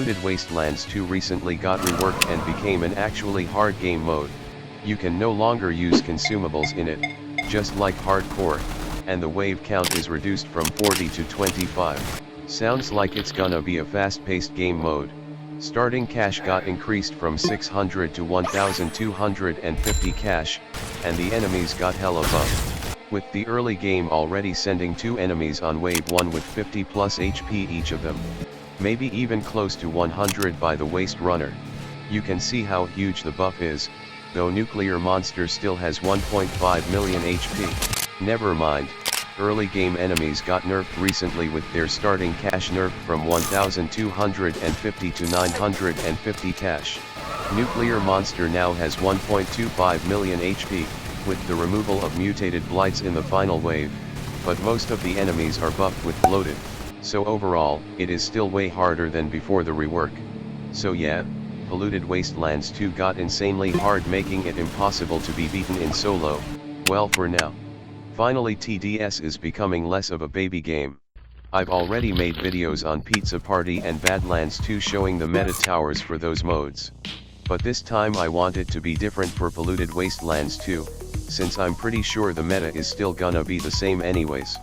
Polluted Wastelands 2 recently got reworked and became an actually hard game mode. You can no longer use consumables in it, just like hardcore, and the wave count is reduced from 40 to 25. Sounds like it's gonna be a fast-paced game mode. Starting cash got increased from 600 to 1250 cash, and the enemies got hella buffed. With the early game already sending 2 enemies on wave 1 with 50 plus HP each of them. Maybe even close to 100 by the Waste Runner. You can see how huge the buff is, though Nuclear Monster still has 1.5 million HP. Never mind, early game enemies got nerfed recently with their starting cash nerfed from 1250 to 950 cash. Nuclear Monster now has 1.25 million HP, with the removal of mutated blights in the final wave, but most of the enemies are buffed with Bloated, so overall, it is still way harder than before the rework. So yeah, Polluted Wastelands 2 got insanely hard, making it impossible to be beaten in solo, well for now. Finally, TDS is becoming less of a baby game. I've already made videos on Pizza Party and Badlands 2 showing the meta towers for those modes. But this time I want it to be different for Polluted Wastelands 2, since I'm pretty sure the meta is still gonna be the same anyways.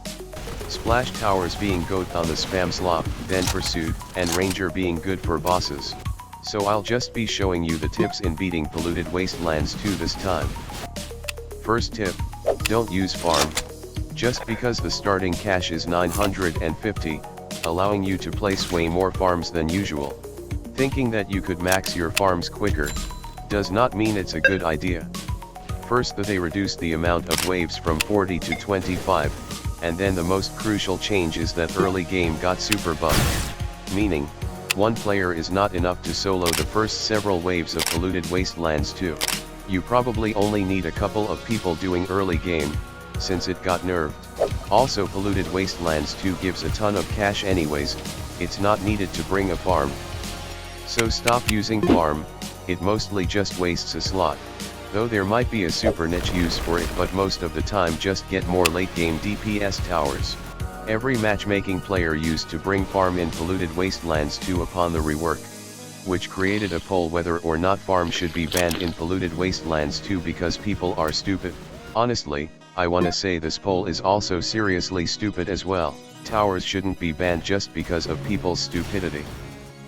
Splash towers being GOAT on the spam slot, then Pursued, and Ranger being good for bosses. So I'll just be showing you the tips in beating Polluted Wastelands 2 this time. First tip, don't use farm. Just because the starting cash is 950, allowing you to place way more farms than usual. Thinking that you could max your farms quicker, does not mean it's a good idea. First they reduced the amount of waves from 40 to 25, and then the most crucial change is that early game got super buffed. Meaning, one player is not enough to solo the first several waves of Polluted Wastelands 2. You probably only need a couple of people doing early game, since it got nerfed. Also, Polluted Wastelands 2 gives a ton of cash anyways, it's not needed to bring a farm. So stop using farm, it mostly just wastes a slot. Though there might be a super niche use for it, but most of the time just get more late game DPS towers. Every matchmaking player used to bring farm in Polluted Wastelands 2 upon the rework, which created a poll whether or not farm should be banned in Polluted Wastelands 2 because people are stupid. Honestly, I wanna say this poll is also seriously stupid as well. Towers shouldn't be banned just because of people's stupidity.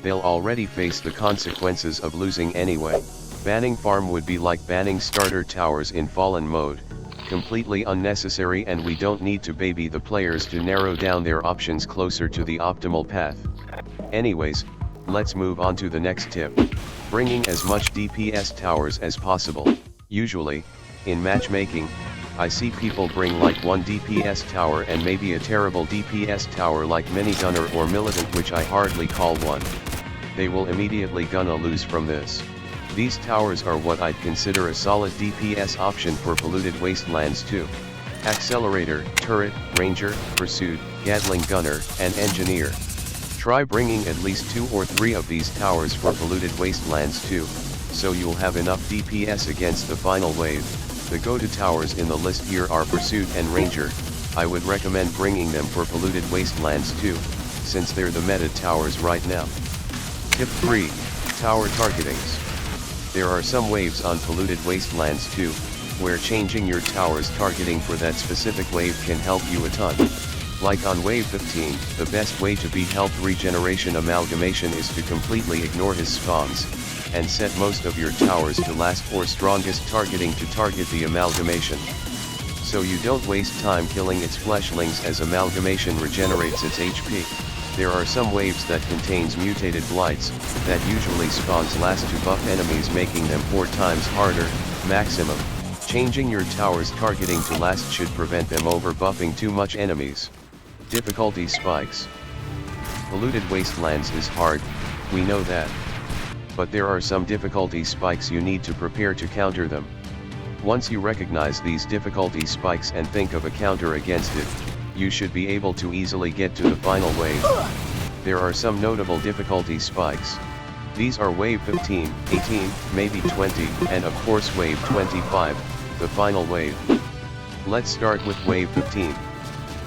They'll already face the consequences of losing anyway. Banning farm would be like banning starter towers in Fallen mode. Completely unnecessary, and we don't need to baby the players to narrow down their options closer to the optimal path. Anyways, let's move on to the next tip. Bringing as much DPS towers as possible. Usually, in matchmaking, I see people bring like one DPS tower and maybe a terrible DPS tower like Minigunner or Militant, which I hardly call one. They will immediately gonna lose from this. These towers are what I'd consider a solid DPS option for Polluted Wastelands 2. Accelerator, Turret, Ranger, Pursued, Gatling Gunner, and Engineer. Try bringing at least 2 or 3 of these towers for Polluted Wastelands 2, so you'll have enough DPS against the final wave. The go-to towers in the list here are Pursued and Ranger. I would recommend bringing them for Polluted Wastelands 2, since they're the meta towers right now. Tip 3, Tower Targetings. There are some waves on Polluted Wastelands 2, where changing your tower's targeting for that specific wave can help you a ton. Like on wave 15, the best way to beat health regeneration amalgamation is to completely ignore his spawns, and set most of your towers to last or strongest targeting to target the amalgamation. So you don't waste time killing its fleshlings as amalgamation regenerates its HP. There are some waves that contains mutated blights, that usually spawns last to buff enemies, making them 4 times harder, maximum. Changing your tower's targeting to last should prevent them over buffing too much enemies. Difficulty spikes. Polluted Wastelands is hard, we know that. But there are some difficulty spikes you need to prepare to counter them. Once you recognize these difficulty spikes and think of a counter against it, you should be able to easily get to the final wave. There are some notable difficulty spikes. These are wave 15, 18, maybe 20, and of course wave 25, the final wave. Let's start with wave 15.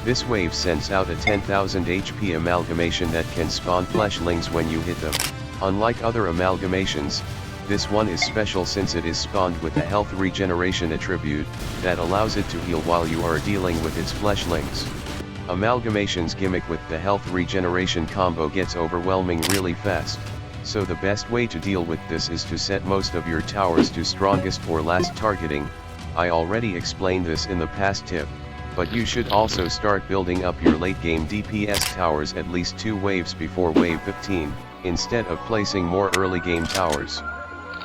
This wave sends out a 10,000 HP amalgamation that can spawn fleshlings when you hit them. Unlike other amalgamations, this one is special since it is spawned with a health regeneration attribute, that allows it to heal while you are dealing with its fleshlings. Amalgamation's gimmick with the health regeneration combo gets overwhelming really fast, so the best way to deal with this is to set most of your towers to strongest or last targeting. I already explained this in the past tip, but you should also start building up your late game DPS towers at least 2 waves before wave 15, instead of placing more early game towers.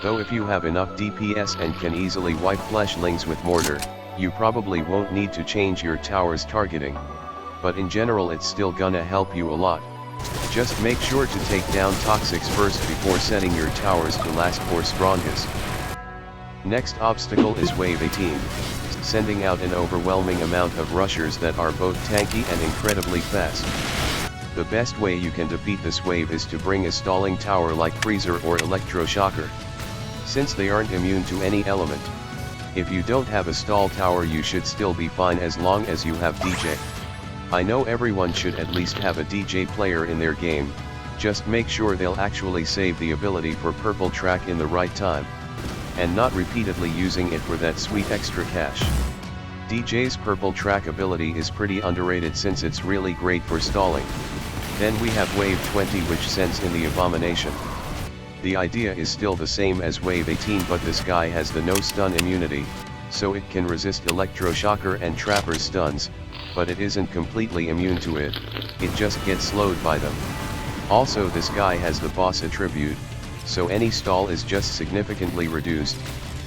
Though if you have enough DPS and can easily wipe fleshlings with mortar, you probably won't need to change your tower's targeting. But in general it's still gonna help you a lot. Just make sure to take down toxics first before setting your towers to last or strongest. Next obstacle is wave 18, sending out an overwhelming amount of rushers that are both tanky and incredibly fast. The best way you can defeat this wave is to bring a stalling tower like Freezer or Electroshocker, since they aren't immune to any element. If you don't have a stall tower you should still be fine as long as you have DJ. I know everyone should at least have a DJ player in their game, just make sure they'll actually save the ability for purple track in the right time, and not repeatedly using it for that sweet extra cash. DJ's purple track ability is pretty underrated since it's really great for stalling. Then we have wave 20 which sends in the Abomination. The idea is still the same as wave 18 but this guy has the no stun immunity, so it can resist Electroshocker and Trapper's stuns, but it isn't completely immune to it, it just gets slowed by them. Also this guy has the boss attribute, so any stall is just significantly reduced,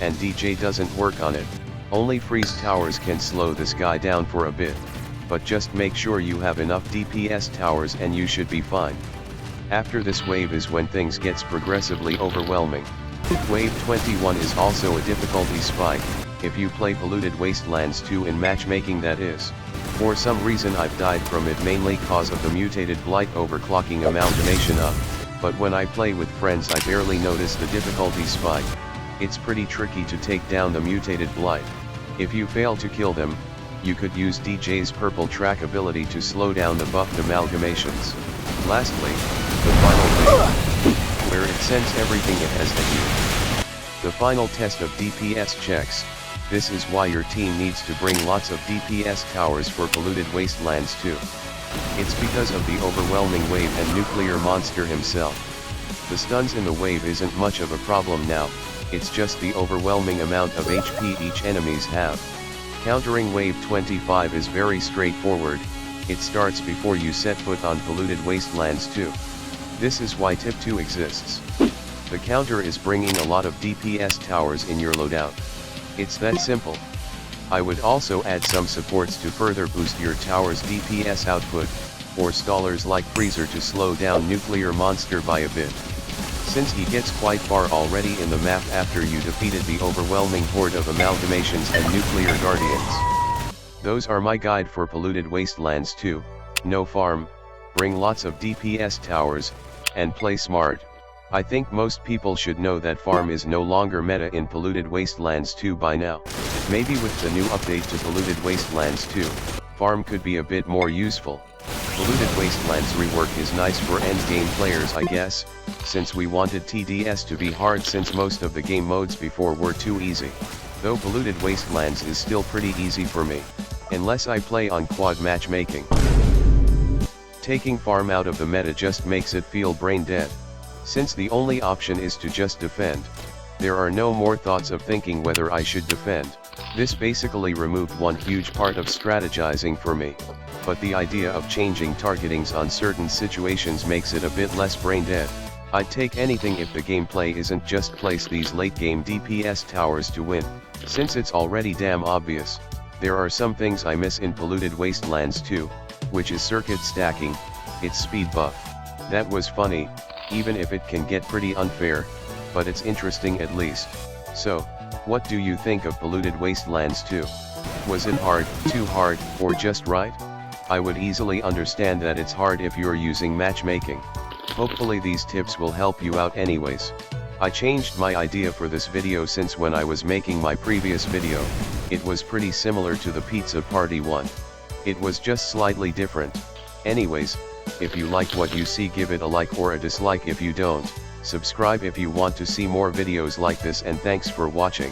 and DJ doesn't work on it. Only freeze towers can slow this guy down for a bit, but just make sure you have enough DPS towers and you should be fine. After this wave is when things gets progressively overwhelming. Wave 21 is also a difficulty spike, if you play Polluted Wastelands 2 in matchmaking that is. For some reason I've died from it mainly cause of the mutated blight overclocking amalgamation up, but when I play with friends I barely notice the difficulty spike. It's pretty tricky to take down the mutated blight. If you fail to kill them, you could use DJ's purple track ability to slow down the buffed amalgamations. Lastly, the final phase, where it sends everything it has at you. The final test of DPS checks. This is why your team needs to bring lots of DPS towers for Polluted Wastelands 2. It's because of the overwhelming wave and nuclear monster himself. The stuns in the wave isn't much of a problem now, it's just the overwhelming amount of HP each enemies have. Countering wave 25 is very straightforward, it starts before you set foot on Polluted Wastelands 2. This is why tip 2 exists. The counter is bringing a lot of DPS towers in your loadout. It's that simple. I would also add some supports to further boost your tower's DPS output, or stallers like Freezer to slow down nuclear monster by a bit. Since he gets quite far already in the map after you defeated the overwhelming horde of amalgamations and nuclear guardians. Those are my guide for Polluted Wastelands 2, no farm, bring lots of DPS towers, and play smart. I think most people should know that farm is no longer meta in Polluted Wastelands 2 by now. Maybe with the new update to Polluted Wastelands 2, farm could be a bit more useful. Polluted Wastelands rework is nice for endgame players I guess, since we wanted TDS to be hard since most of the game modes before were too easy. Though Polluted Wastelands is still pretty easy for me, unless I play on quad matchmaking. Taking farm out of the meta just makes it feel brain dead. Since the only option is to just defend, there are no more thoughts of thinking whether I should defend. This basically removed one huge part of strategizing for me, but the idea of changing targetings on certain situations makes it a bit less brain dead. I'd take anything if the gameplay isn't just place these late game DPS towers to win, since it's already damn obvious. There are some things I miss in Polluted Wastelands 2, which is circuit stacking, its speed buff. That was funny, even if it can get pretty unfair, but it's interesting at least. So, what do you think of Polluted Wastelands 2? Was it hard, too hard, or just right? I would easily understand that it's hard if you're using matchmaking. Hopefully these tips will help you out anyways. I changed my idea for this video since when I was making my previous video, it was pretty similar to the Pizza Party one. It was just slightly different. Anyways, if you liked what you see give it a like or a dislike if you don't, Subscribe if you want to see more videos like this, and thanks for watching.